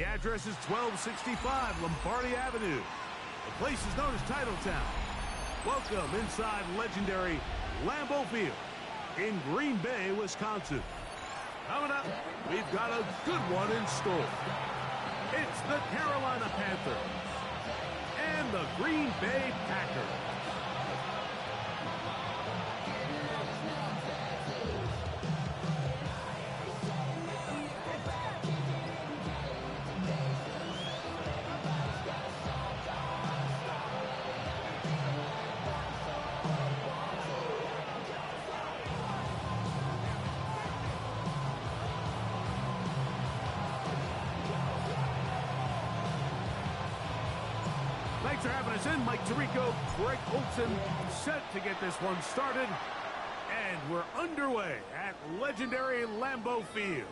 The address is 1265 Lombardi Avenue. The place is known as Titletown. Welcome inside legendary Lambeau Field in Green Bay, Wisconsin. Coming up, we've got a good one in store. It's the Carolina Panthers and the Green Bay Packers. Thanks for having us in. Mike Tirico, Greg Olson, set to get this one started. And we're underway at legendary Lambeau Field.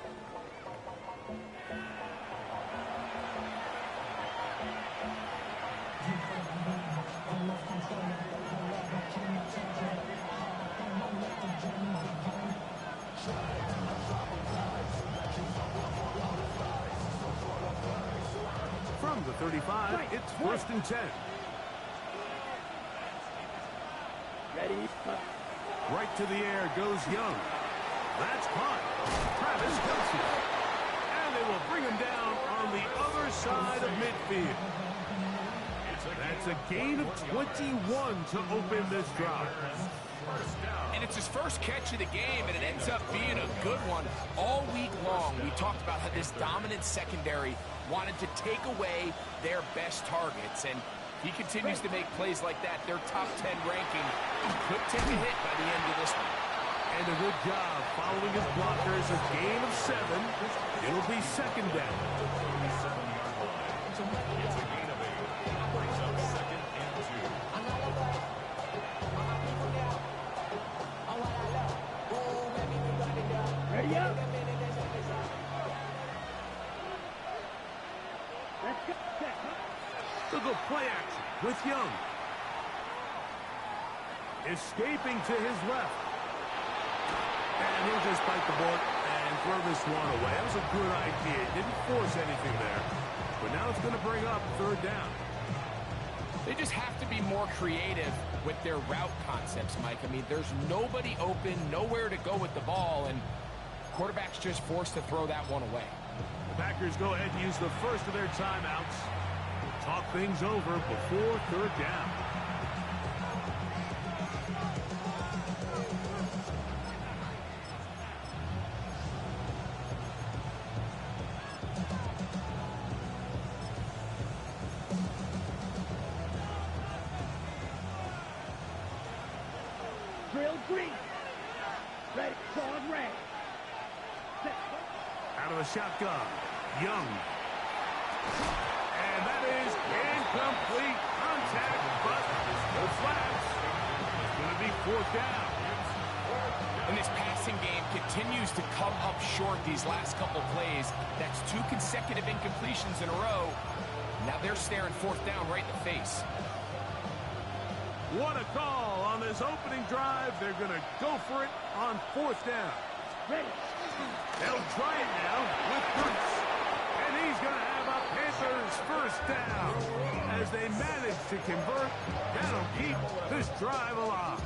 From the 35, it's 1st and 10. Ready? Right to the air goes Young. That's caught. Travis Kelce. And they will bring him down on the other side of midfield. That's a gain of 21 to open this drive. And it's his first catch of the game, and it ends up being a good one. All week long, we talked about how this dominant secondary wanted to take away their best targets. And if he continues to make plays like that, their top 10 ranking could take a hit by the end of this one. And a good job following his blockers. A gain of 7. It'll be 2nd down. It's a gain of 8. Brings up 2nd and 2. Ready up? Let's go. They'll go play action with Young. Escaping to his left. And he'll just bite the board and throw this one away. That was a good idea. Didn't force anything there. But now it's going to bring up 3rd down. They just have to be more creative with their route concepts, Mike. I mean, there's nobody open, nowhere to go with the ball, and quarterback's just forced to throw that one away. The Packers go ahead and use the first of their timeouts. Talk things over before 3rd down. Drill green. Ready. Forward red. Out of the shotgun, Young. And that is incomplete contact, but no flags. It's going to be 4th down. And this passing game continues to come up short these last couple plays. That's 2 consecutive incompletions in a row. Now they're staring 4th down right in the face. What a call on this opening drive. They're going to go for it on 4th down. Ready. They'll try it now with Bruce. And he's going to have a Panthers 1st down. As they manage to convert, that'll keep this drive alive.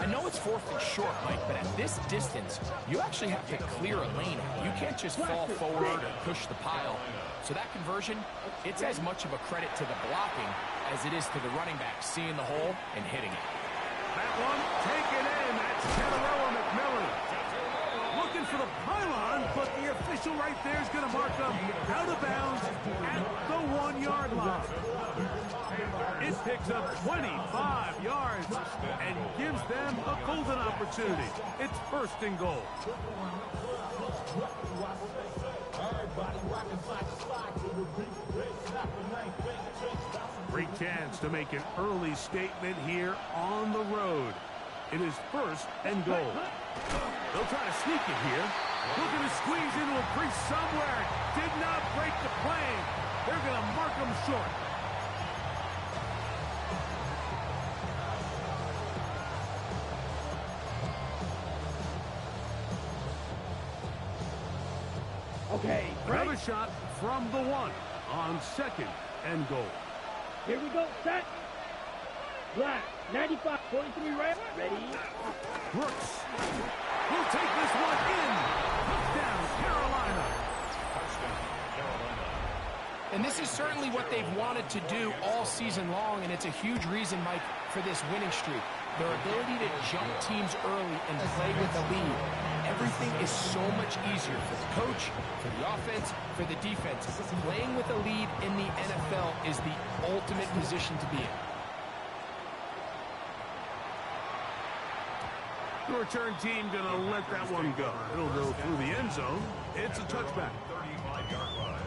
I know it's 4th and short, Mike, but at this distance, you actually have to clear a lane out. You can't just fall forward or push the pile. So that conversion, it's as much of a credit to the blocking as it is to the running back seeing the hole and hitting it. That one taken in. That's Generella McMillan. Looking for the pylon, but the official right there is going to mark him out of bounds at the 1-yard line. It picks up 25 yards and gives them a golden opportunity. It's 1st and goal. Great chance to make an early statement here on the road. It is 1st and goal. They'll try to sneak it here. Looking to squeeze into a crease somewhere. Did not break the plane. They're going to mark them short. Okay, Another shot from the 1 on 2nd and goal. Here we go, set. Black, 95, 43 red. Ready. Brooks will take this one in. Touchdown, Carolina. And this is certainly what they've wanted to do all season long, and it's a huge reason, Mike, for this winning streak. Their ability to jump teams early and play with a lead. Everything is so much easier for the coach, for the offense, for the defense. Playing with a lead in the NFL is the ultimate position to be in. The return team going to let that one go. It'll go through the end zone. It's a touchback. 35-yard line.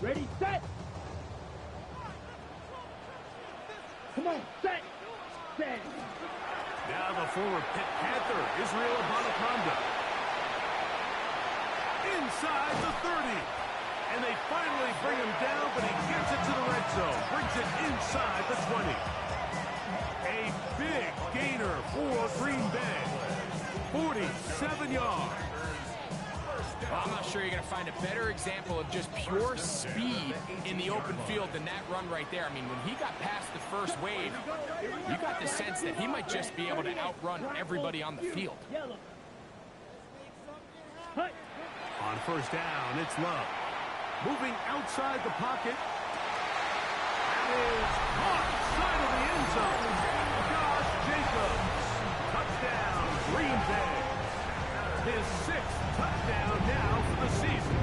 Ready, set. Come on, set. Set. Now the former Pitt Panther, Israel Abanaconda. Inside the 30. And they finally bring him down, but he gets it to the red zone. Brings it inside the 20. A big gainer for Green Bay. 47 yards. Well, I'm not sure you're going to find a better example of just pure speed in the open field than that run right there. I mean, when he got past the first wave, you got the sense that he might just be able to outrun everybody on the field. On first down, it's Love. Moving outside the pocket. That is caught side of the end zone. Josh Jacobs. Touchdown, Green Bay. His 6th touchdown now for the season.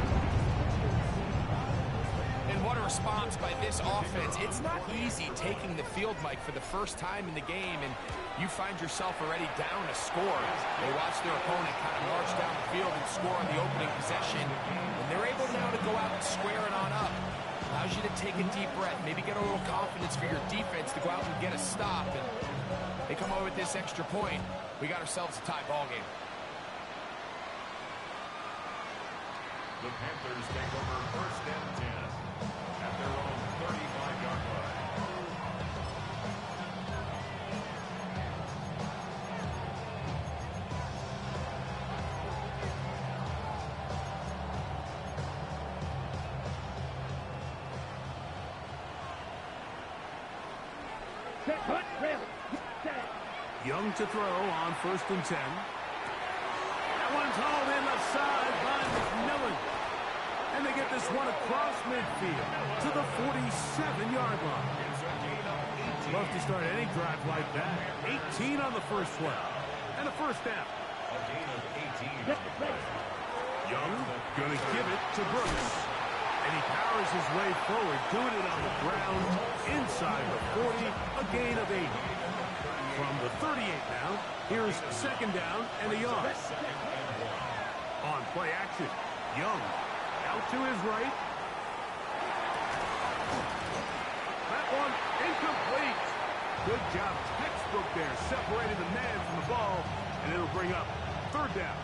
And what a response by this offense. It's not easy taking the field, Mike, for the first time in the game, and you find yourself already down a score. They watch their opponent kind of march down the field and score on the opening possession, and they're able now to go out and square it on up. Allows you to take a deep breath, maybe get a little confidence for your defense to go out and get a stop, and they come over with this extra point. We got ourselves a tie ball game. The Panthers take over first and 10 at their own 35-yard line. Set, hut, rail. Set. Young to throw on first and 10. That one's hauled in the side by McMillan. And they get this one across midfield to the 47-yard line. Love to start any drive like that. 18 on the first play. And a first down. A gain of 18 on the play. Young going to give it to Brooks. And he powers his way forward, doing it on the ground inside the 40, a gain of 8. From the 38 now, here's second down and a yard. On play action, Young out to his right. That one incomplete. Good job, textbook there, separating the man from the ball, and it'll bring up third down.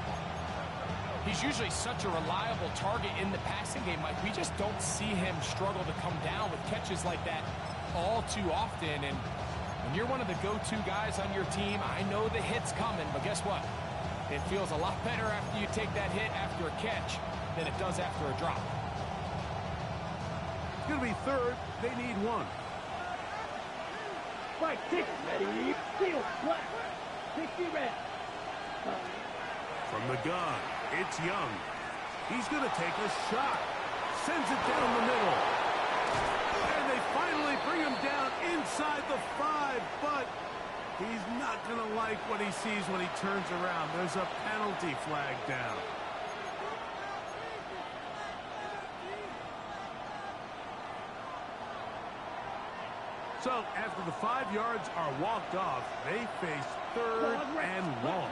He's usually such a reliable target in the passing game, Mike. We just don't see him struggle to come down with catches like that all too often. And when you're one of the go-to guys on your team, I know the hit's coming, but guess what? It feels a lot better after you take that hit after a catch than it does after a drop. It's going to be third. They need one. Right, 6, ready, field, black, 60 red. From the gun, it's Young. He's going to take a shot. Sends it down the middle. And they finally bring him down inside the 5, but he's not going to like what he sees when he turns around. There's a penalty flag down. So after the 5 yards are walked off, they face third and long.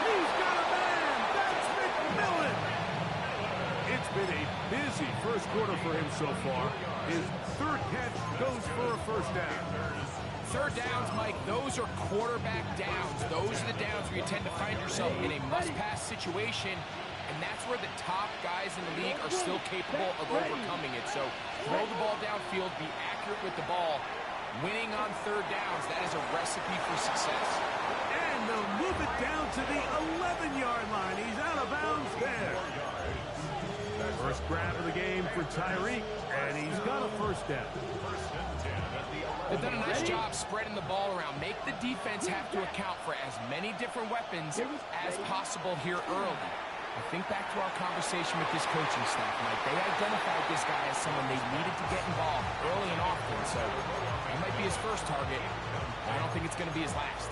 He's got a man! That's McMillan! It's been a busy first quarter for him so far. His third catch goes for a first down. Third downs, Mike, those are quarterback downs. Those are the downs where you tend to find yourself in a must-pass situation, and that's where the top guys in the league are still capable of overcoming it. So throw the ball downfield, be accurate with the ball. Winning on third downs, that is a recipe for success. And they'll move it down to the 11-yard line. He's out of bounds there. First grab of the game for Tyreek, and he's got a first down. They've done a nice job spreading the ball around. Make the defense have to account for as many different weapons as possible here early. I think back to our conversation with this coaching staff, Mike. They identified this guy as someone they needed to get involved early and often, so he might be his first target. I don't think it's going to be his last.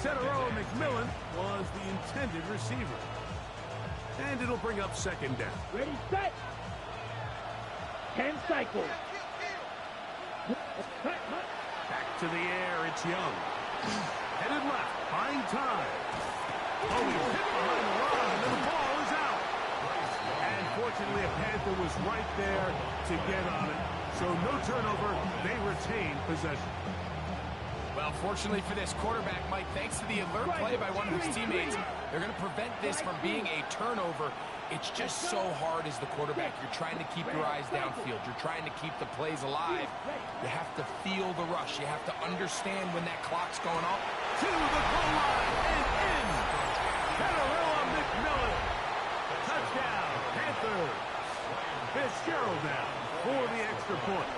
Center row McMillan was the intended receiver. And it'll bring up second down. Ready, set. 10 cycles. Back to the air, it's Young. Headed left, buying time. Oh, he's hit behind the line, and the ball is out. And fortunately, a Panther was right there to get on it. So no turnover, they retain possession. Well, fortunately for this quarterback, Mike, thanks to the alert play by one of his teammates, they're going to prevent this from being a turnover. It's just so hard as the quarterback. You're trying to keep your eyes downfield. You're trying to keep the plays alive. You have to feel the rush. You have to understand when that clock's going off. To the goal line and in. Catarella McMillan. Touchdown, Panthers. Fitzgerald now for the extra point.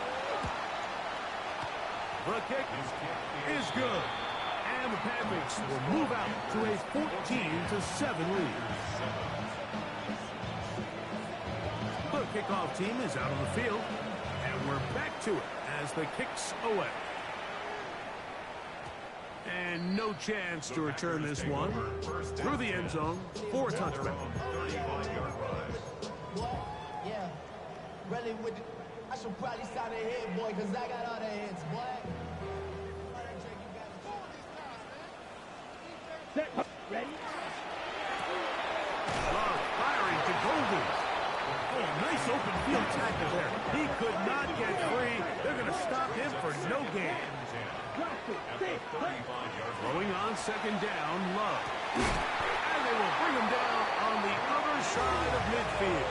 The kick is good. And the Panthers will move out to a 14-7 lead. The kickoff team is out on the field, and we're back to it as the kick's away. And no chance to return this one through the end zone for a touchback. Yeah, really with the, I should probably sign a hit, boy, because I got all the hits, boy. Set. Ready. Love firing to Golden. Oh, nice open field tackle there. He could not get free. They're going to stop him for no gain. Throwing on second down, Love. And they will bring him down on the other side of midfield.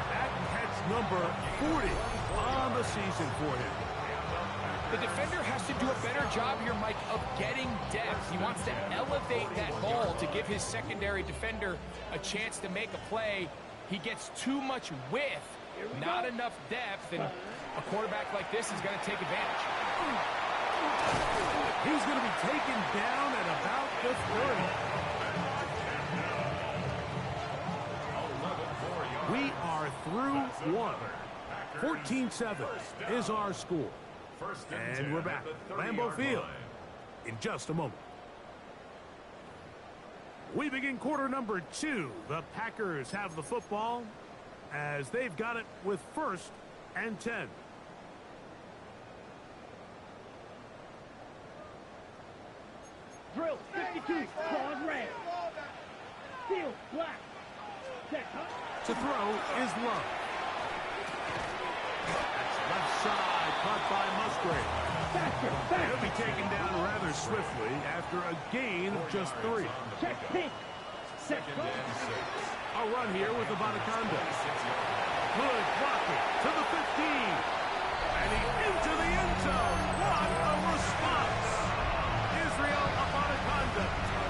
That catch number 40 on the season for him. The defender has to do a better job here, Mike, of getting depth. He wants to elevate that ball to give his secondary defender a chance to make a play. He gets too much width, not enough depth, and a quarterback like this is going to take advantage. He's going to be taken down at about the 30. We are through one. 14-7 is our score. And we're back. Lambeau Field in just a moment. We begin quarter number 2. The Packers have the football as they've got it with 1st and 10. Drill. 52. Claws red. Field black. Set. To throw is Love. That's left side, caught by Musgrave. He'll be taken down rather swiftly after a gain of just 3. Check pink. Set. A run here with Abanaconda. Good blocking to the 15. And he into the end zone. What a response. Israel Abanaconda.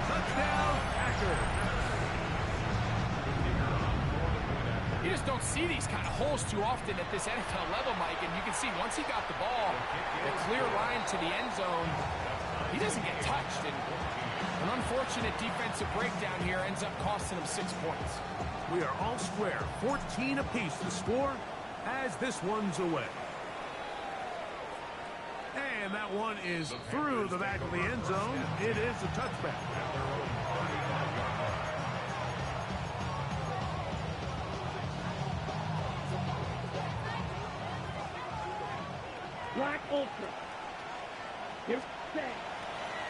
Touchdown, Packers. You just don't see these kind of holes too often at this NFL level, Mike, and you can see once he got the ball, the clear line to the end zone, he doesn't get touched, and an unfortunate defensive breakdown here ends up costing him 6 points. We are all square, 14 apiece to score as this one's away. And that one is through the back of the end zone. It is a touchback. Black Ultra. Here's Say.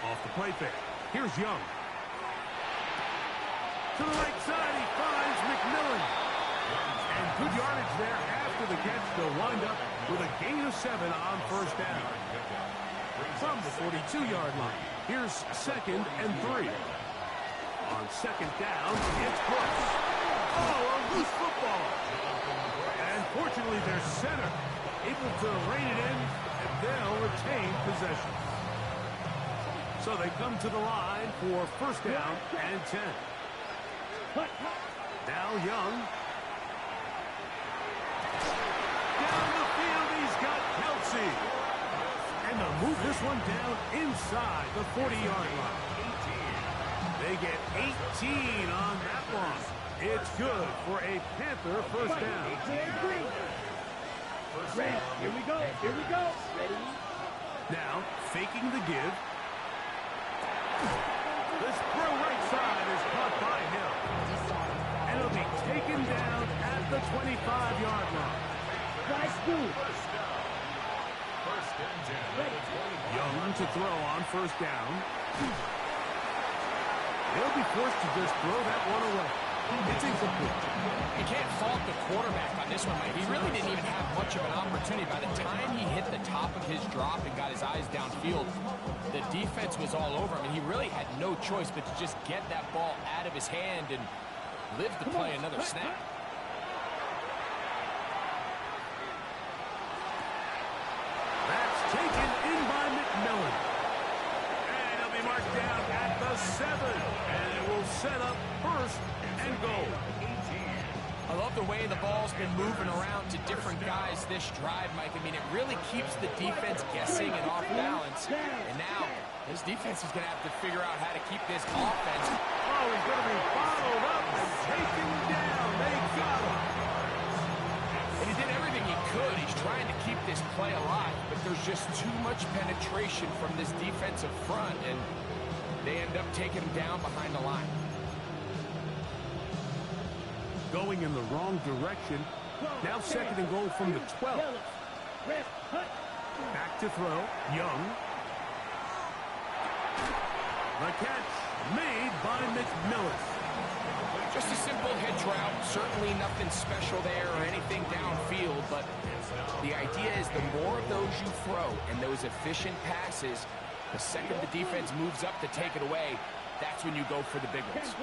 Off the play fake. Here's Young. To the right side, he finds McMillan. And good yardage there after the catch. They'll wind up with a gain of 7 on first down. From the 42-yard line, here's 2nd and 3. On second down, it's Brooks. Oh, a loose football. And fortunately, their center able to rein it in, and they'll retain possession. So they come to the line for first down and 10. Now Young. Down the field, he's got Kelsey. And they'll move this one down inside the 40-yard line. They get 18 on that one. It's good for a Panther first down. Ready. Here we go. Here we go. Ready. Now, faking the give. This throw right side is caught by Hill. And it'll be taken down at the 25-yard line. Nice move. Young to throw on first down. They'll be forced to just throw that one away. It's incomplete. You can't fault the quarterback on this one, Mike. He really didn't even have much of an opportunity. By the time he hit the top of his drop and got his eyes downfield, the defense was all over him, and he really had no choice but to just get that ball out of his hand and live to play another snap. That's taken in by McMillan. And he'll be marked down at the 7. And it will set up first and goal. I love the way the ball's been moving around to different guys this drive, Mike. I mean, it really keeps the defense guessing and off balance. And now, this defense is going to have to figure out how to keep this offense. Oh, he's going to be followed up and taken down. They got him. And he did everything he could. He's trying to keep this play alive, but there's just too much penetration from this defensive front, and they end up taking him down behind the line. Going in the wrong direction. Now second and goal from the 12. Back to throw. Young. The catch made by McMillan. Just a simple hitch route. Certainly nothing special there or anything downfield, but the idea is the more of those you throw and those efficient passes, the second the defense moves up to take it away, that's when you go for the big ones.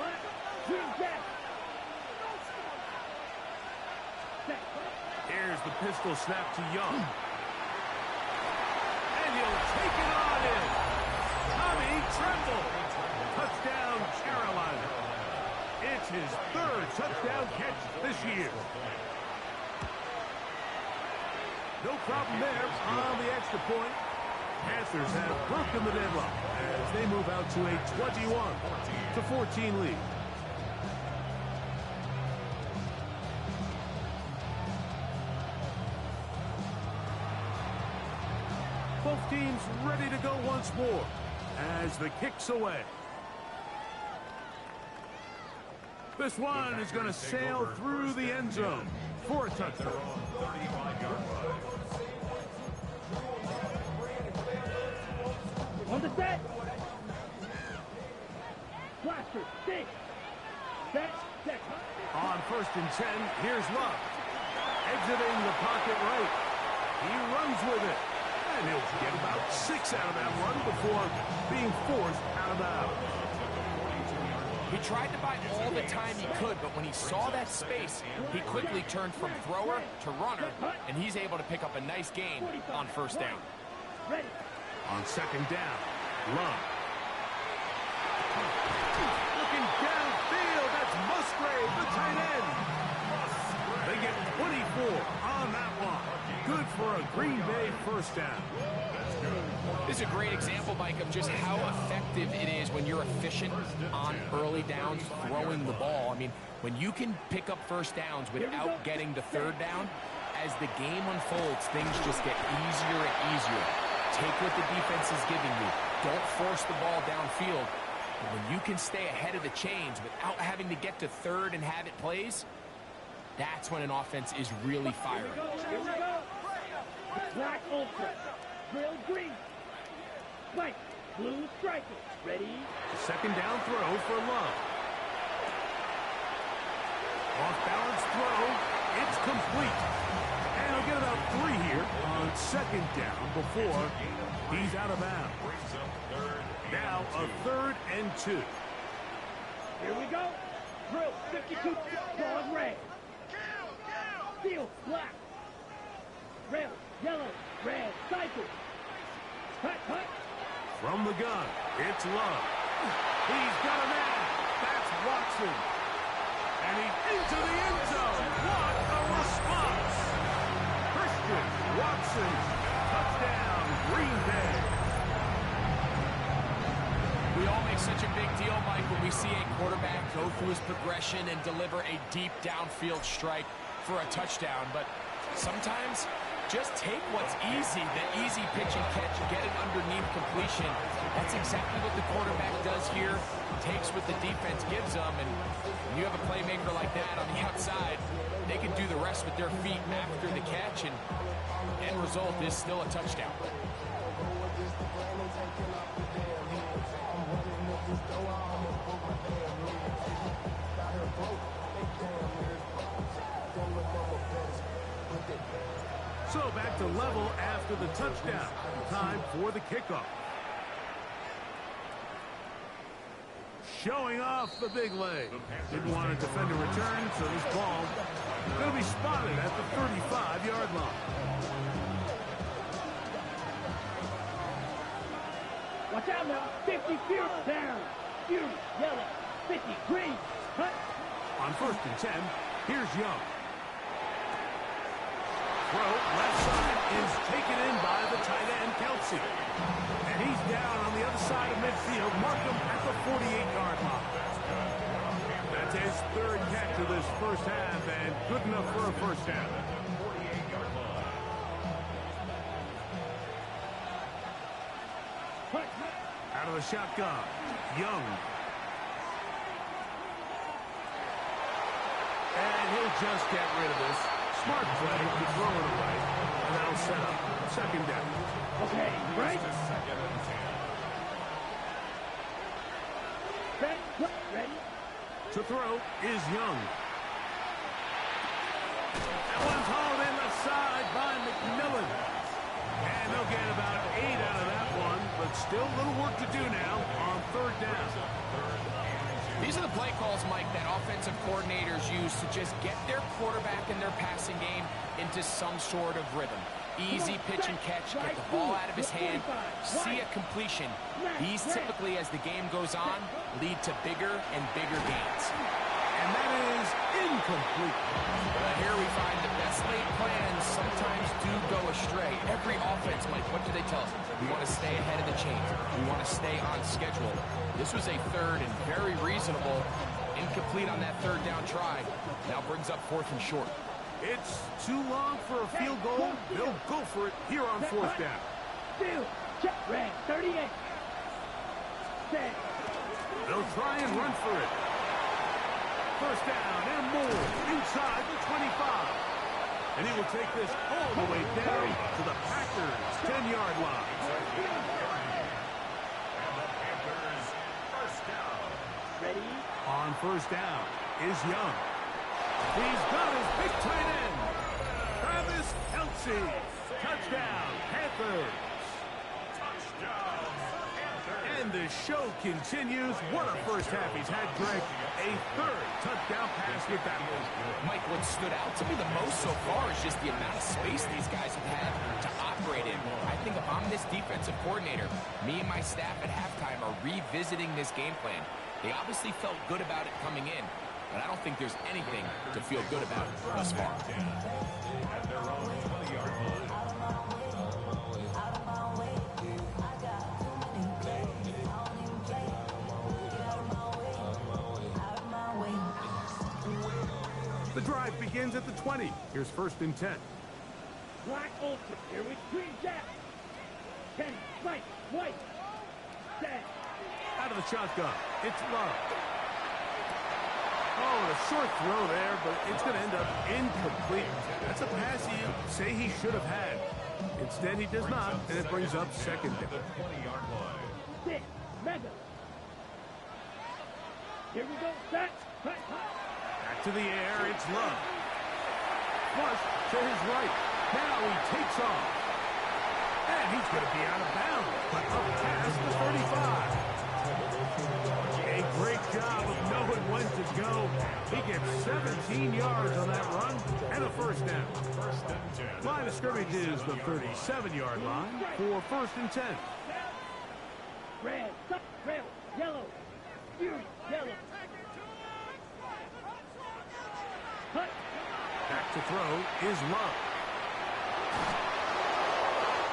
Here's the pistol snap to Young. And he'll take it on in. Tommy Tremble. Touchdown, Carolina. It's his third touchdown catch this year. No problem there on the extra point. Panthers have broken the deadlock as they move out to a 21-14 lead. Both teams ready to go once more as the kick's away. This one is going to sail through the end zone for a touchdown. On the set. Blaster, stick. Set. On first and 10, here's Love. Exiting the pocket right. He runs with it. And he'll get about 6 out of that run before being forced out of bounds. He tried to buy all the time he could, but when he saw that space, he quickly turned from thrower to runner, and he's able to pick up a nice gain on first down. Ready. On second down, Love. Looking downfield, that's Musgrave, the tight end. They get 24 on that one. Good for a Green Bay first down. This is a great example, Mike, of just how effective it is when you're efficient on early downs throwing the ball. I mean, when you can pick up first downs without getting to third down, as the game unfolds, things just get easier and easier. Take what the defense is giving you. Don't force the ball downfield. And when you can stay ahead of the chains without having to get to third and have it plays, that's when an offense is really firing. Here we go. Black ultra. Grill green. White. Blue striker. Ready. Second down throw for Love. Off balance throw. It's complete. And he'll get about 3 here on second down before he's out of bounds. Now a 3rd and 2. Here we go. Drill 52. Dog red. Steel black. Red, yellow, red, cycle. Cut, cut. From the gun, it's Love. He's got a man. That's Watson. And he's into the end zone. What a response. Christian Watson. Touchdown, Green Bay. We all make such a big deal, Mike, when we see a quarterback go through his progression and deliver a deep downfield strike for a touchdown. But sometimes just take what's easy, the easy pitch and catch, get it underneath completion. That's exactly what the quarterback does here. Takes what the defense gives them, and when you have a playmaker like that on the outside, they can do the rest with their feet after the catch, and end result is still a touchdown. So back to level after the touchdown. Time for the kickoff. Showing off the big leg. Didn't want to defend a return, so this ball is going to be spotted at the 35-yard line. Watch out now. 50 feet down. Fury, yellow, 50, green. Cut. On 1st and 10, here's Young. Throw, left side, is taken in by the tight end, Kelsey. And he's down on the other side of midfield. Mark him at the 48-yard line. That's his 3rd catch of this first half, and good enough for a first down. Out of the shotgun, Young. And he'll just get rid of this. Smart play to throw it away, and that'll set up 2nd down. Okay, right. Set, ready. To throw is Young. That one's hauled in the side by McMillan. And they'll get about 8 out of that one, but still a little work to do now on 3rd down. These are the play calls, Mike, that offensive coordinators use to just get their quarterback and their passing game into some sort of rhythm. Easy pitch and catch, get the ball out of his hand, see a completion. These typically, as the game goes on, lead to bigger and bigger gains. And that is incomplete. But here we find the best laid plans sometimes do go astray. Every offense, Mike, what do they tell us? We want to stay ahead of the chains. We want to stay on schedule. This was a 3rd and very reasonable. Incomplete on that 3rd down try. Now brings up 4th and short. It's too long for a field goal. They'll go for it here on 4th down. Still, check, red, 38. Set. They'll try and run for it. 1st down and more inside the 25. And he will take this all the way down to the Packers' 10-yard line. Ready. On 1st down is Young. He's got his big tight end, Travis Kelsey. Touchdown, Panthers. And the show continues. What a first half he's had, Greg. A 3rd touchdown pass with that one. Mike, what stood out to me the most so far is just the amount of space these guys have had to operate in. I think if I'm this defensive coordinator, me and my staff at halftime are revisiting this game plan. They obviously felt good about it coming in, but I don't think there's anything to feel good about thus far. At their own 20-yard line. The drive begins at the 20. Here's 1st and 10. Black ultra. Here we green jack. 10, white, white. Set. Out of the shotgun, it's Love. Oh, a short throw there, but it's going to end up incomplete. That's a pass you say he should have had. Instead, he does not, and it brings up 2nd down. The 20-yard line. 6, mega. Here we go. Set. Cut, cut. Back to the air, it's Love. Flush to his right. Now he takes off. And he's going to be out of bounds, but up past the 35. A great job of knowing 15 yards on that run and a first down. First and 10. Line of scrimmage is the 37-yard line for first and 10. Red, yellow, fury, yellow. Cut. Back to throw is Love.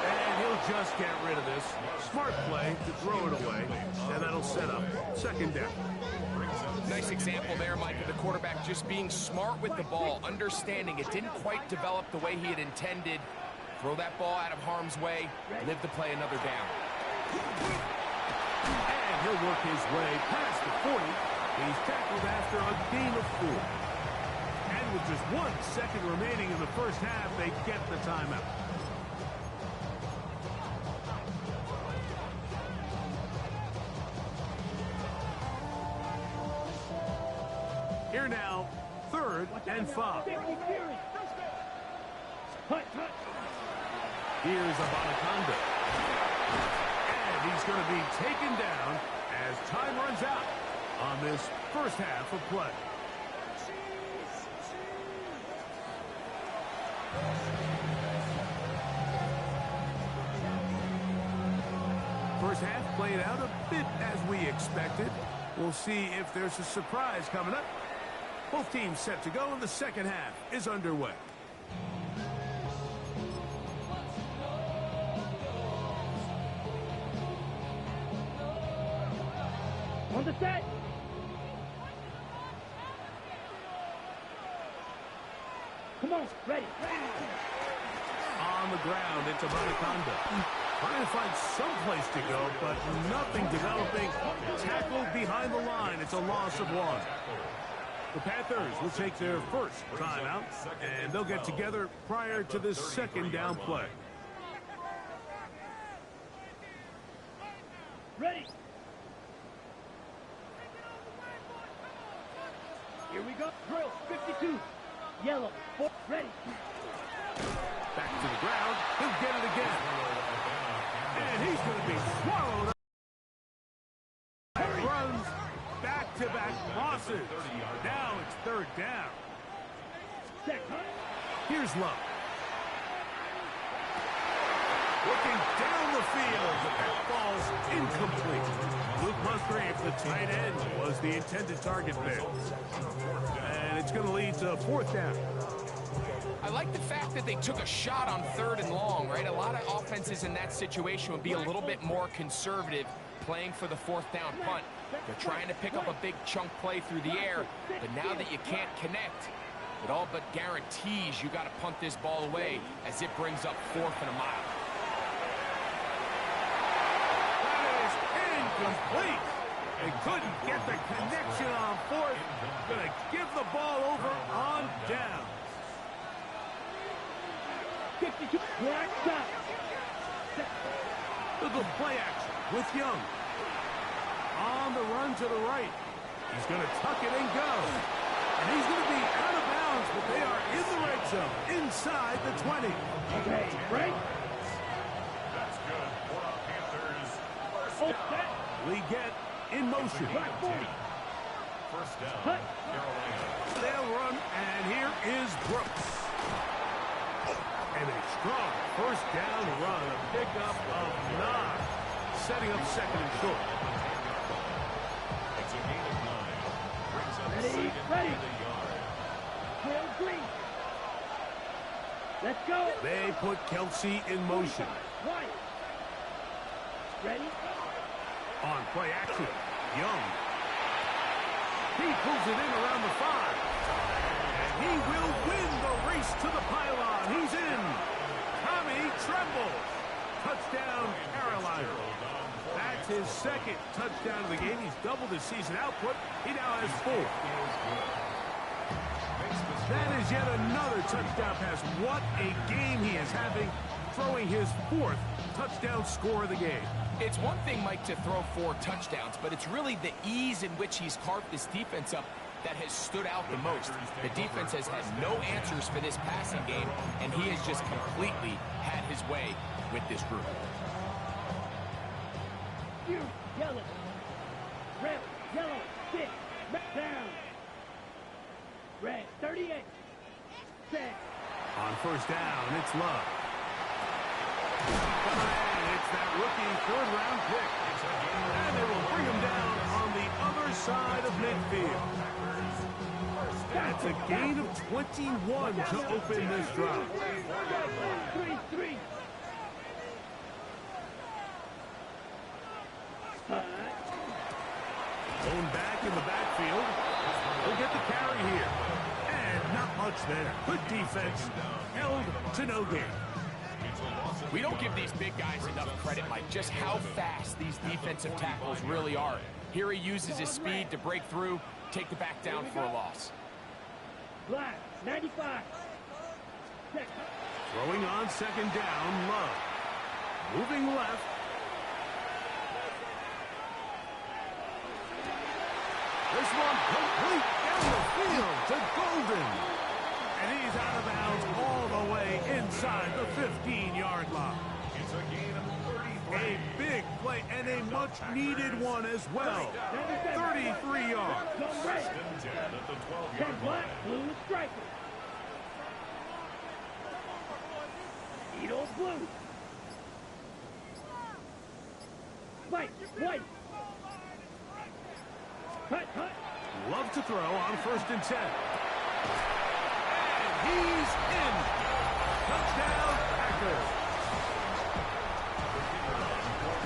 And he'll just get rid of this. Smart play to throw it away, and that'll set up second down. Nice example there, Mike, of the quarterback just being smart with the ball, understanding it didn't quite develop the way he had intended. Throw that ball out of harm's way, live to play another down. And he'll work his way past the 40. He's tackled after a gain of 4. And with just 1 second remaining in the first half, they get the timeout. Here now, 3rd and 5. Here's Abanaconda. And he's going to be taken down as time runs out on this first half of play. First half played out a bit as we expected. We'll see if there's a surprise coming up. Both teams set to go, and the second half is underway. On the set. Come on, ready. On the ground, it's Abanaconda. Trying to find some place to go, but nothing developing. Tackled behind the line. It's a loss of 1. The Panthers will take their first timeout, and they'll get together prior to this second down play. Ready. Here we go. Drill, 52. Yellow, 4, ready. Back to the ground. He'll get it again. And he's going to be swallowed up. Runs back-to-back losses. Now it's 3rd down. Here's Love. Looking down the field, but that ball's incomplete. Luke Musgrave, the tight end, was the intended target there. And it's going to lead to 4th down. I like the fact that they took a shot on 3rd and long, right? A lot of offenses in that situation would be a little bit more conservative, playing for the 4th down punt. They're trying to pick up a big chunk play through the air, but now that you can't connect, it all but guarantees you got to punt this ball away as it brings up 4th and a mile. That is incomplete. They couldn't get the connection on 4th. Going to give the ball over on down. 52. Black shot. Look at play action with Young. On the run to the right. He's going to tuck it and go. And he's going to be out of bounds, but they are in the red zone, inside the 20. Okay, right? That's good for the Panthers. First Oh, down. Lee get in motion. First down, Cut. Carolina. They'll run, and here is Brooks. And a strong first down run, a pickup of 9, setting up 2nd and short. It's a gain of 9. Brings up Ready, 2nd ready. and a yard. Drill green. Let's go. They put Kelsey in motion. Right. Ready? On play action, Young. He pulls it in around the 5. And he will win the race to the pylon. He's in. Tommy Tremble. Touchdown, Carolina. That's his 2nd touchdown of the game. He's doubled his season output. He now has 4. That is yet another touchdown pass. What a game he is having, throwing his 4th touchdown score of the game. It's one thing, Mike, to throw 4 touchdowns, but it's really the ease in which he's carved this defense up that has stood out the most. The defense has had no answers for this passing game, and he has just completely had his way with this group. Yellow. Red, yellow, 6. Down. Red 38. Set. On first down, it's Love. And it's that rookie third-round pick. And they will bring him down on the other side of midfield. That's a gain of 21 to open this drive. 3-3. Going back in the backfield. He'll get the carry here. And not much there. Good defense. Held to no gain. We don't give these big guys enough credit, Mike, just how fast these defensive tackles really are. Here he uses his speed to break through, take the back down for a loss. Black 95. Set. Throwing on second down, Love. Moving left. This one complete down the field to Golden. And he's out of bounds all the way inside the 15-yard line. It's a gain of 33. A big play and a much-needed one as well. 33 yards. Go red. SZN2 at the 12-yard 10 line. black, blue striker. Eagles blue. White, white. Hut. Love to throw on first and 10. And he's in. Touchdown, Packers.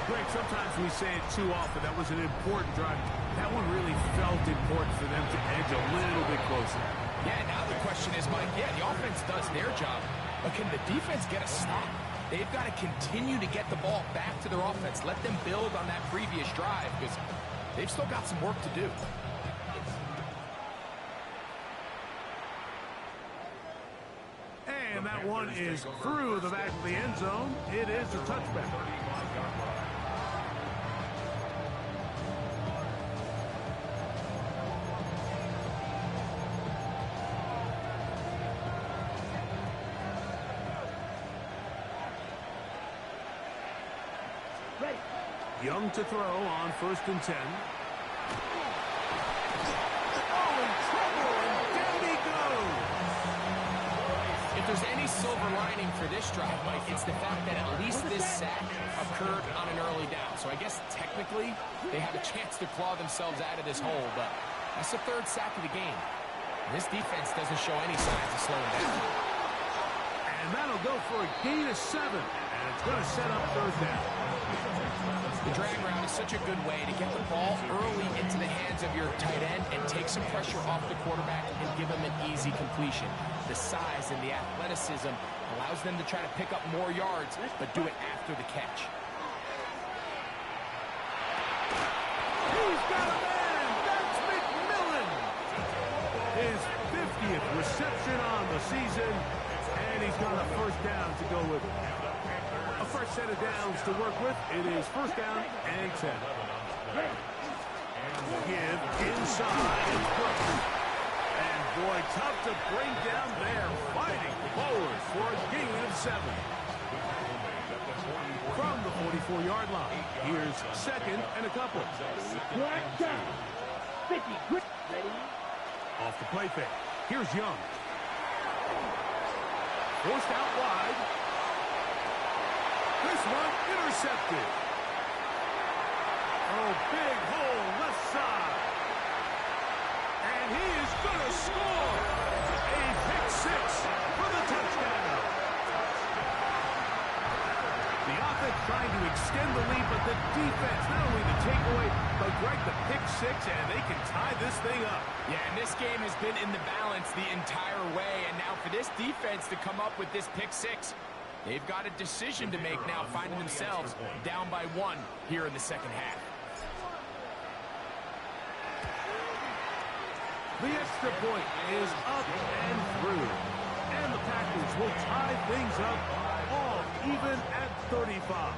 Greg, sometimes we say it too often. That was an important drive. That one really felt important for them to edge a little bit closer. Yeah, now the question is, Mike, yeah, the offense does their job, but can the defense get a stop? They've got to continue to get the ball back to their offense. Let them build on that previous drive because they've still got some work to do. And that one is through the back of the end zone. It is a touchback. Ready. Young to throw on first and 10. Oh, in trouble, and down he goes. If there's any silver lining for this drive, Mike, it's the fact that at least this sack occurred on an early down. So I guess technically they have a chance to claw themselves out of this hole, but that's the third sack of the game. This defense doesn't show any signs of slowing down. And that'll go for a gain of 7. And it's going to set up third down. The drag route is such a good way to get the ball early into the hands of your tight end and take some pressure off the quarterback and give him an easy completion. The size and the athleticism allows them to try to pick up more yards, but do it after the catch. He's got a man. That's McMillan. His 50th reception on the season. And he's got a first down to go with it. A fresh set of downs to work with. It is first down and 10. Give inside. It's Brooks. And boy, tough to bring down there. Fighting forward for a gain of 7. From the 44-yard line. Here's second and a couple. Black down. 50. Ready. Off the play fake. Here's Young. Forced out wide. This one intercepted. Oh, big hole left side. And he is going to score. A pick 6 for the touchdown. The offense trying to extend the lead, but the defense, not only the takeaway, but Greg, the pick 6, and they can tie this thing up. Yeah, and this game has been in the balance the entire way, and now for this defense to come up with this pick 6, they've got a decision to make now, finding themselves down by 1 here in the second half. The extra point is up and through. And the Packers will tie things up all even at 35.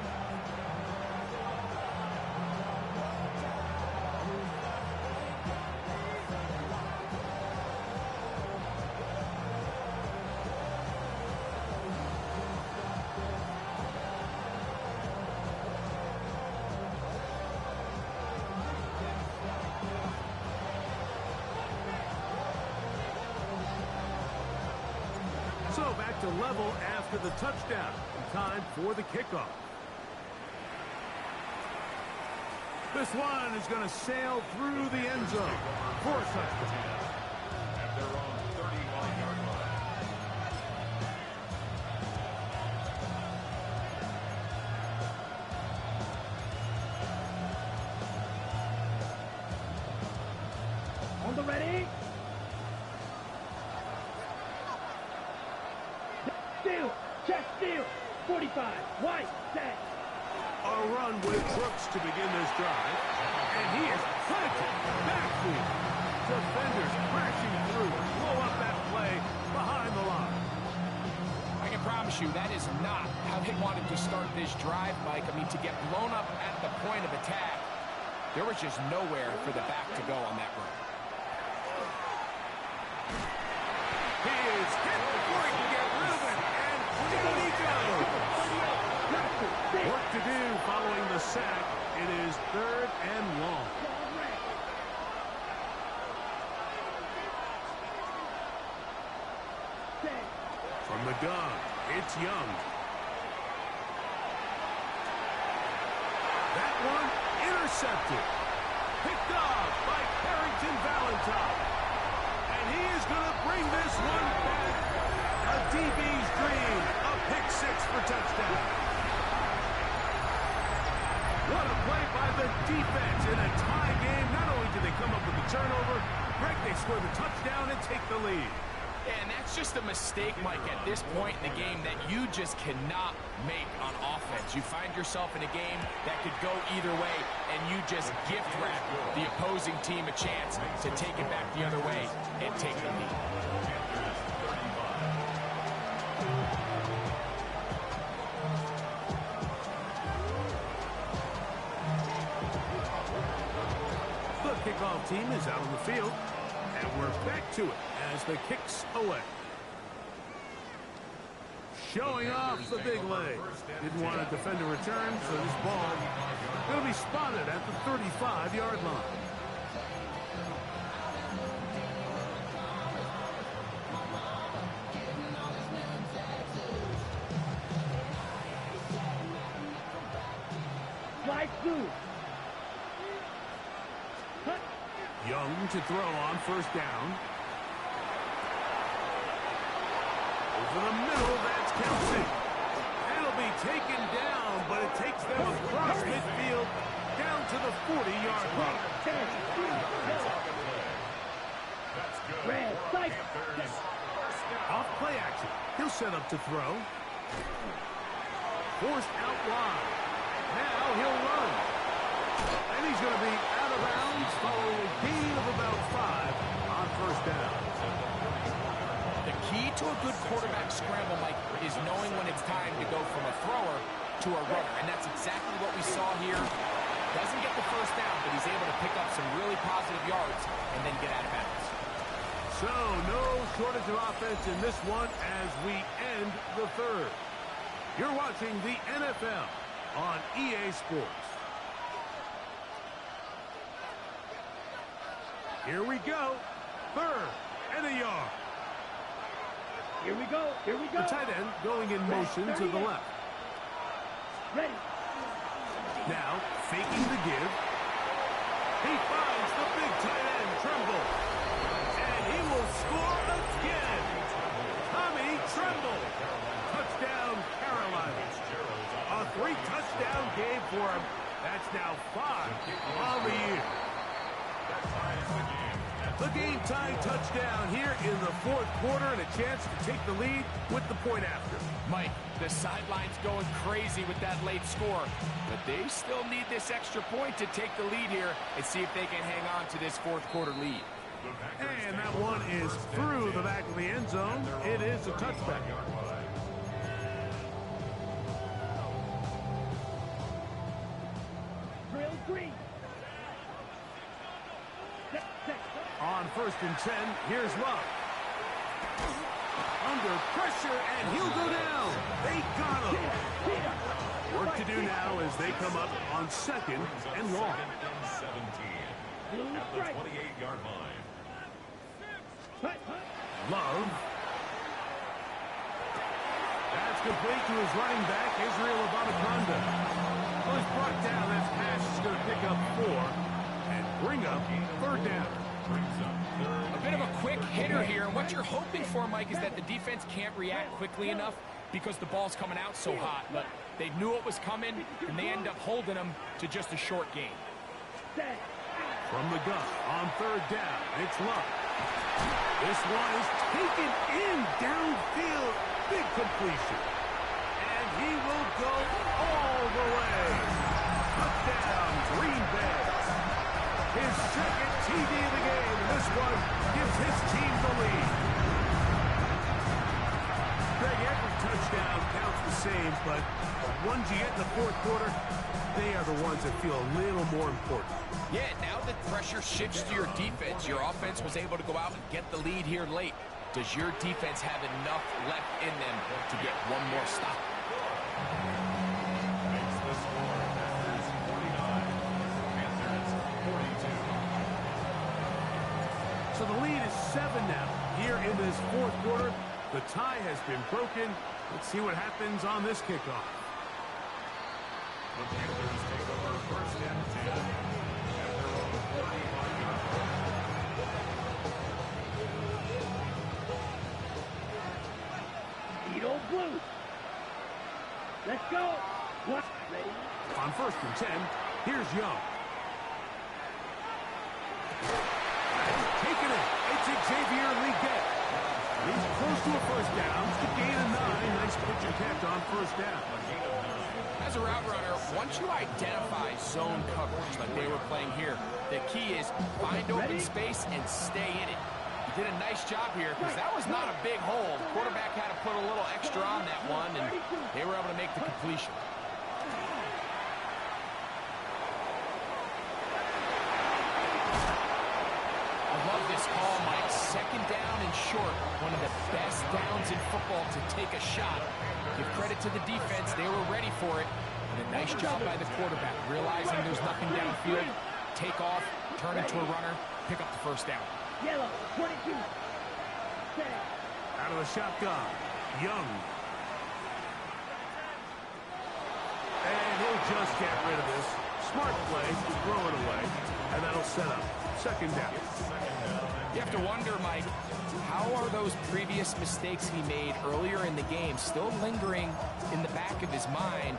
to level after the touchdown. Time for the kickoff. This one is going to sail through the end zone for a touchdown. At their own 35-yard line. On the ready. Steal. Check steal. 45. White. Set. A run with Brooks to begin this drive. And he is planted. Backfield. Defenders crashing through. Blow up that play behind the line. I can promise you that is not how they wanted to start this drive, Mike. I mean, to get blown up at the point of attack, there was just nowhere for the back to go on that run. He is hit before he can get rid of it. And down he goes. Work to do following the sack. It is 3rd and long. From the gun, it's Young. That one intercepted. Picked off by Carrington Valentine. And he is going to bring this one back. A DB's dream. A pick 6 for touchdown. What a play by the defense in a tie game. Not only did they come up with the turnover, Greg, they score the touchdown and take the lead. And that's just a mistake, Mike, at this point in the game that you just cannot make on offense. You find yourself in a game that could go either way, and you just gift wrap the opposing team a chance to take it back the other way and take the lead. The kickoff team is out on the field, and we're back to it as the kicks away. Showing off the big leg. Didn't want to defend a return, so this ball going to be spotted at the 35-yard line. Slide through. Young to throw on 1st down. Over the middle, that's Kelsey. That'll be taken down, but it takes them across midfield down to the 40-yard line. Red, sight. Off play action. He'll set up to throw. Forced out wide. Now he'll run. And he's going to be out of bounds following a gain of about 5 on 1st down. The key to a good quarterback scramble, Mike, is knowing when it's time to go from a thrower to a runner. And that's exactly what we saw here. Doesn't get the 1st down, but he's able to pick up some really positive yards and then get out of bounds. So, no shortage of offense in this one as we end the 3rd. You're watching the NFL on EA Sports. Here we go. 3rd and a yard. Here we go. Here we go. The tight end going in motion to the left. Ready. Now, faking the give. He finds the big tight end, Tremble. And he will score again. Tommy Tremble. Touchdown, Carolina. A 3-touchdown game for him. That's now 5 on the year. The game-tying touchdown here in the 4th quarter and a chance to take the lead with the point after. Mike, the sideline's going crazy with that late score, but they still need this extra point to take the lead here and see if they can hang on to this 4th quarter lead. And that one is through the back of the end zone. It is a touchback. Drill green. On 1st and 10, here's Love. Under pressure, and he'll go down. They got him. Work to do now as they come up on 2nd and long. 17 at the 28-yard line. Love. That's complete to his running back, Israel Abanikanda. Well, he's brought down. That pass is going to pick up 4 and bring up third down. A bit of a quick hitter here, and what you're hoping for, Mike, is that the defense can't react quickly enough because the ball's coming out so hot. But they knew it was coming, and they end up holding them to just a short gain. From the gun on third down, it's Luck. This one is taken in downfield. Big completion. And he will go all the way. Touchdown, Green Bay. His second TD of the game, and this one gives his team the lead. Greg, every touchdown counts the same, but the ones you get in the fourth quarter, they are the ones that feel a little more important. Yeah, now that pressure shifts to your defense, your offense was able to go out and get the lead here late. Does your defense have enough left in them to get one more stop? Makes the score. Panthers 49. Panthers 42. So the lead is 7 now. Here in this fourth quarter, the tie has been broken. Let's see what happens on this kickoff. The Panthers take over first and 10 at their own 35-yard line. Edo Blue. Let's go. What? Ready? On first and 10, here's Young. Taking it. It's Xavier Leggett. He's close to a first down. The gain of 9. Nice pitch and catch on first down. As a route runner, once you identify zone coverage like they were playing here, the key is find open space and stay in it. He did a nice job here because that was not a big hole. The quarterback had to put a little extra on that one, and they were able to make the completion. I love this call, Mike. Second down and short. One of the best downs in football to take a shot. Give credit to the defense. They were ready for it. And a nice job by the quarterback. Realizing there's nothing downfield. Take off, turn into a runner, pick up the first down. Yellow, 22. Out of the shotgun, Young. And he'll just get rid of this. Smart play, throw it away, and that'll set up second down. You have to wonder, Mike, how are those previous mistakes he made earlier in the game still lingering in the back of his mind?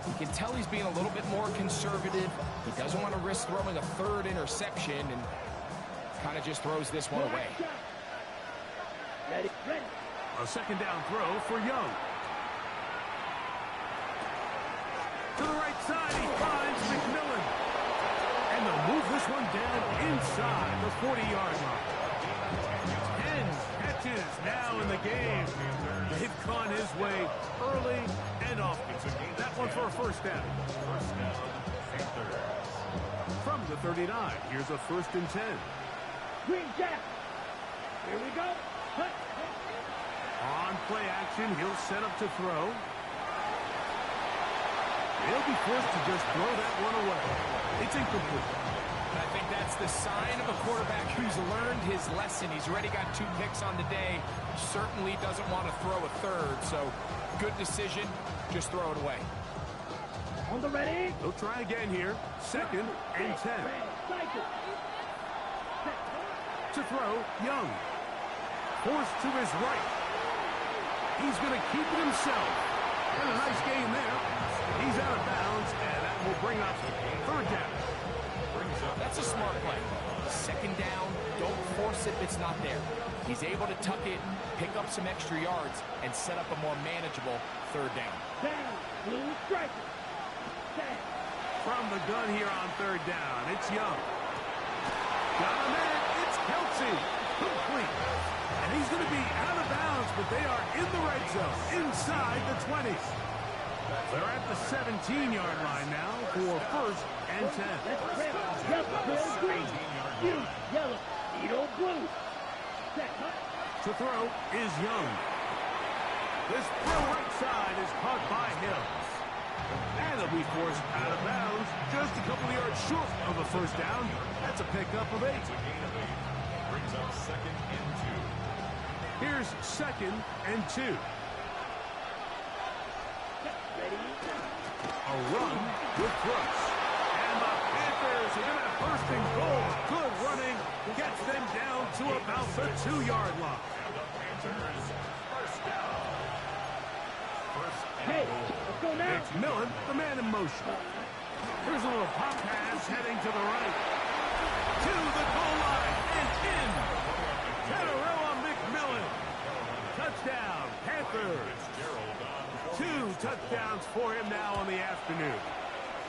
You can tell he's being a little bit more conservative. He doesn't want to risk throwing a third interception and kind of just throws this one away. Ready, ready. A second down throw for Young. To the right side, he finds McMillan. And they'll move this one down inside the 40-yard line. 10 catches now in the game. They've gone his way early and often. That one for a first down. First down, Panthers. From the 39, here's a first and 10. Green Jack. Here we go. Hut. On play action, he'll set up to throw. He'll be forced to just throw that one away. It's incomplete. And I think that's the sign of a quarterback who's learned his lesson. He's already got 2 picks on the day. Certainly doesn't want to throw a third. So good decision. Just throw it away. On the ready. They'll try again here. Second and 10. To throw, Young. Forced to his right. He's going to keep it himself. And a nice gain there. He's out of bounds, and that will bring up third down. That's a smart play. Second down, don't force it if it's not there. He's able to tuck it, pick up some extra yards, and set up a more manageable third down. Down. Blue striker. Down. From the gun here on third down, it's Young. Got a man, it's Kelsey. Complete. And he's going to be out of bounds, but they are in the red zone, inside the 20. They're at the 17-yard line now for first and 10. Yellow, green. You, yellow, Edo blue. Set. To throw is Young. This throw right side is caught by Hills. And he'll be forced out of bounds just a couple of yards short of a first down. That's a pickup of 8. Brings up second and 2. Here's second and 2. A run with Brooks. And the Panthers are going to have first and goal. Good running. Gets them down to about the 2-yard line. Hey, let's go now. It's Millen, the man in motion. Here's a little pop pass heading to the right. To the goal line and in. Tatarella McMillan. Touchdown, Panthers. 2 touchdowns for him now on the afternoon.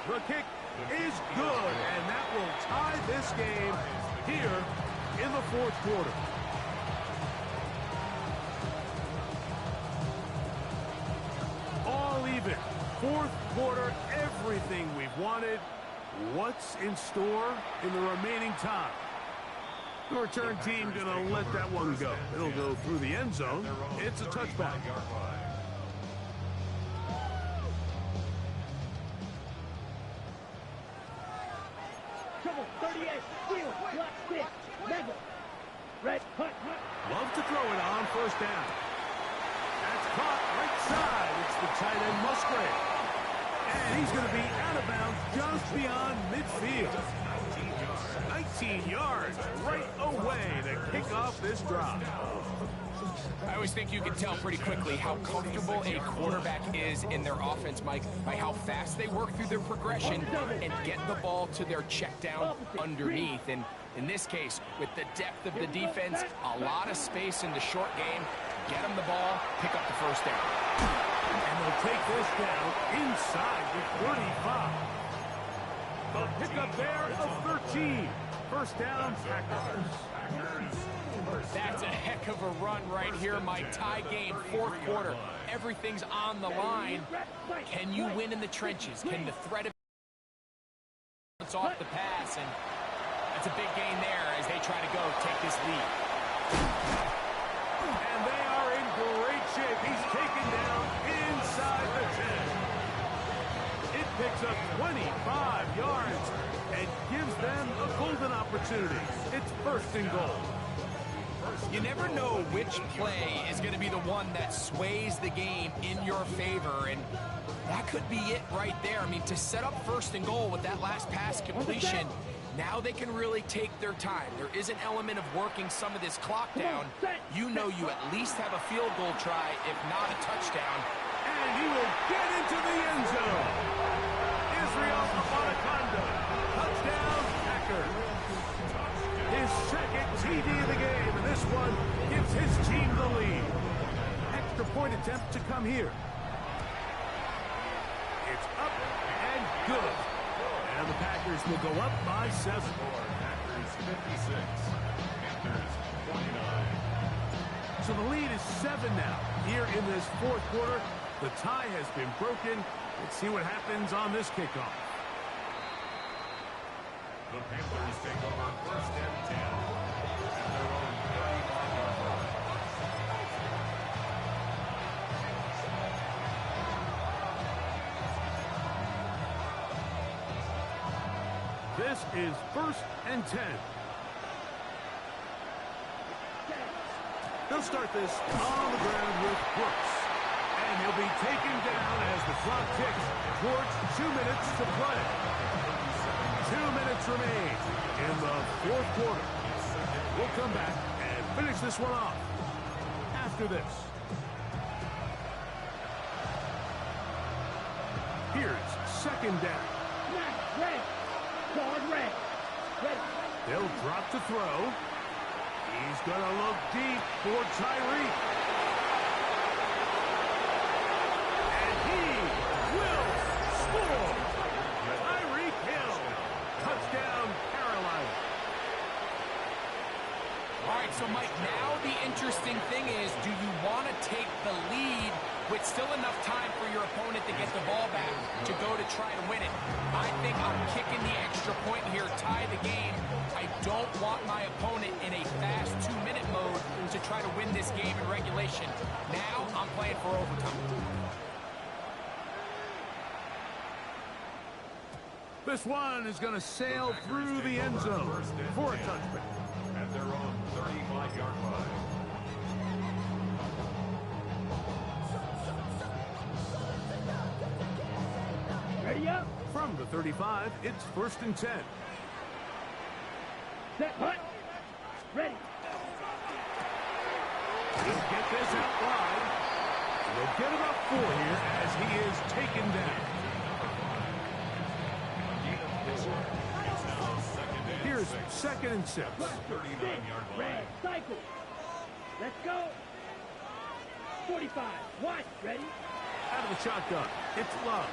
The kick is good, and that will tie this game here in the fourth quarter. All even. Fourth quarter, everything we've wanted. What's in store in the remaining time? The return team going to let that one go. It'll go through the end zone. It's a touchback. Trouble, 38, steal, block, stick, level. Red, hut. Love to throw it on first down. That's caught right side. It's the tight end Musgrave. And he's going to be out of bounds just beyond midfield. 19 yards right away to kick off this drive. I always think you can tell pretty quickly how comfortable a quarterback is in their offense, Mike, by how fast they work through their progression and get the ball to their check down underneath. And in this case, with the depth of the defense, a lot of space in the short game, get them the ball, pick up the first down. And they'll take this down inside the 35. The pickup there of 13. First down, Packers. That's a heck of a run right here, Mike. Tie game, fourth quarter. Everything's on the line. Can you win in the trenches? Can the threat of it's off the pass? And that's a big gain there as they try to go take this lead. And they are in great shape. He's taken down inside the 10. It picks up 25 yards and gives them a golden opportunity. It's first and goal. You never know which play is going to be the one that sways the game in your favor, and that could be it right there. I mean, to set up first and goal with that last pass completion, now they can really take their time. There is an element of working some of this clock down. You know you at least have a field goal try, if not a touchdown. And he will get into the end zone. Israel Abanikanda, touchdown, Packers. His second TD of the game, and this one gives his team the lead. Extra point attempt to come here. It's up and good. And the Packers will go up by 7. Packers 56, Panthers 29. So the lead is 7 now. Here in this fourth quarter, the tie has been broken. Let's see what happens on this kickoff. The Panthers take over first and 10 at their own 35-yard line. This is first and 10. They'll start this on the ground with Brooks. And he'll be taken down as the clock ticks towards 2 minutes to play. 2 minutes remain in the fourth quarter. We'll come back and finish this one off after this. Here's second down. Red. Guard red. Ready. They'll drop to throw. He's going to look deep for Tyreek. And he will score. Tyreek Hill. Touchdown, Carolina. All right, so Mike, now the interesting thing is, do you want to take the lead with still enough time for your opponent to get the ball back to go to try to win it? I think I'm kicking the extra point here, tie the game. I don't want my opponent in a fast 2-minute mode to try to win this game in regulation. Now I'm playing for overtime. This one is going to sail through the end zone for a touchback. At their own 35-yard line. Ready. 35, it's 1st and 10. Set, hut. Ready. He'll get this out wide. They'll get about 4 here as he is taken down. Here's 2nd and 6. 39-yard line. Red, cycle. Let's go. 45, watch, ready. Out of the shotgun, it's Love.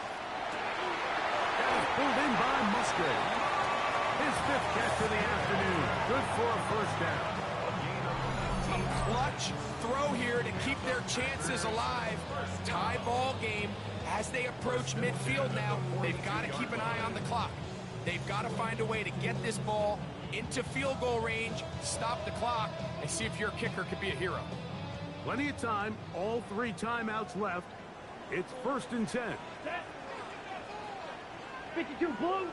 That is pulled in by Musgrave. His 5th catch of the afternoon. Good for a 1st down. A clutch throw here to keep their chances alive. Tie ball game as they approach midfield now. They've got to keep an eye on the clock. They've got to find a way to get this ball into field goal range, stop the clock, and see if your kicker could be a hero. Plenty of time, all 3 timeouts left. It's 1st and 10. Set. 52 blue.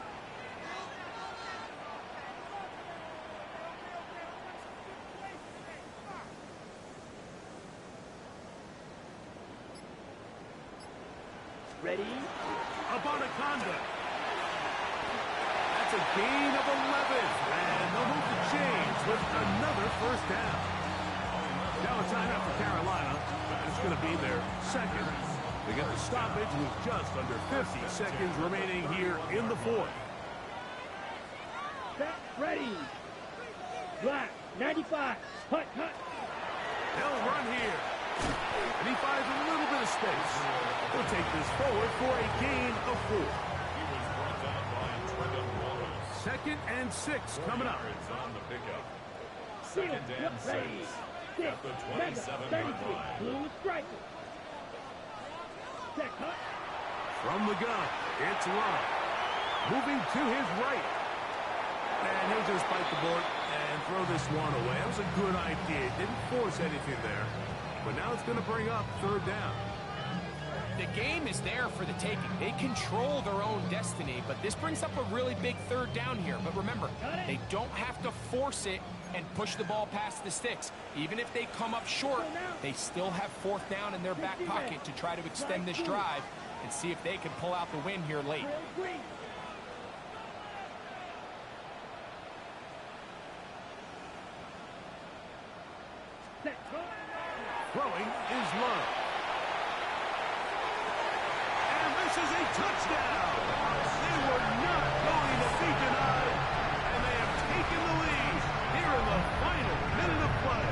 Ready. Abanaconda. That's a gain of 11. And they'll move the chains with another 1st down. Now a timeout for Carolina. It's going to be their 2nd. They get the stoppage with just under 50 seconds remaining here in the 4th. Set, ready. Black, 95. Hut, hut. They'll run here. And he finds a little bit of space. He'll take this forward for a gain of 4. He was brought down by Trevor Wallace. 2nd and 6 coming up. Yards on the pickup. Seal, 2nd and 6. ready. 6, At the mega, 27-yard 33. line. Blue striker. Set, hut. From the gun, it's Love. Moving to his right. And he'll just bite the board and throw this one away. That was a good idea. Didn't force anything there. But now it's going to bring up 3rd down. The game is there for the taking. They control their own destiny, but this brings up a really big 3rd down here. But remember, they don't have to force it and push the ball past the sticks. Even if they come up short, they still have 4th down in their back pocket to try to extend this drive and see if they can pull out the win here late. Grill, green. Set, hut. Throwing is Love. And this is a touchdown. They were not going to be denied. And they have taken the lead here in the final minute of play.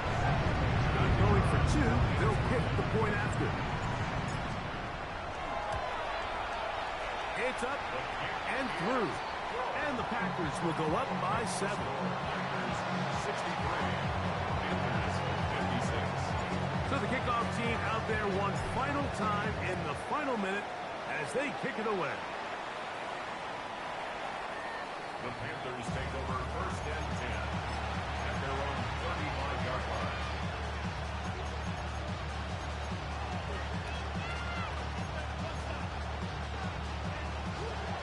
Not going for 2. They'll kick the point after. It's up and through. And the Packers will go up by 7. 63. Panthers 56. So the kickoff team out there one final time in the final minute as they kick it away. The Panthers take over 1st and 10 at their own 35-yard line.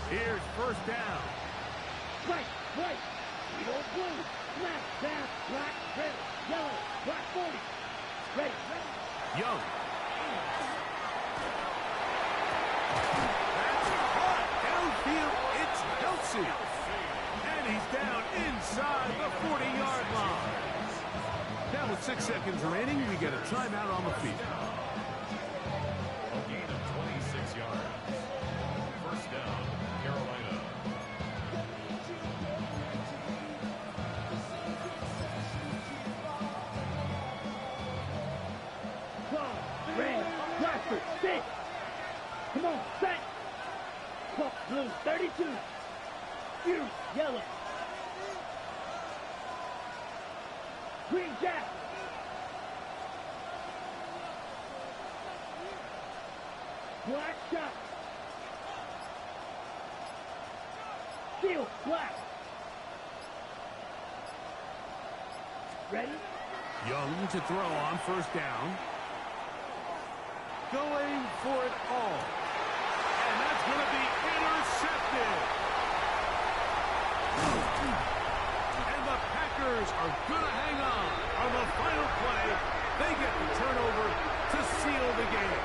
Here's 1st down. White, white. We don't blue. Black, down, black, red, yellow, black 40. Ready, ready. Young. That's caught. Downfield, it's Kelsey. And he's down inside the 40-yard line. Now with 6 seconds remaining, we get a timeout on the field. A gain of 26 yards. 1st down, Carolina. Claw, red, Bradford, 6. Come on, set. Claw, blue, 32. Fuse, yellow. Green jack. Black shot. Steel, black. Ready? Young to throw on 1st down. Going for it all. And that's going to be intercepted. And the Packers are going to hang on the final play. They get the turnover to seal the game.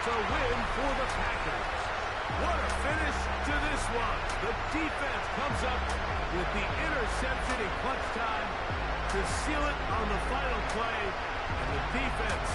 It's a win for the Packers. What a finish to this one. The defense comes up with the interception in clutch time to seal it on the final play. And the defense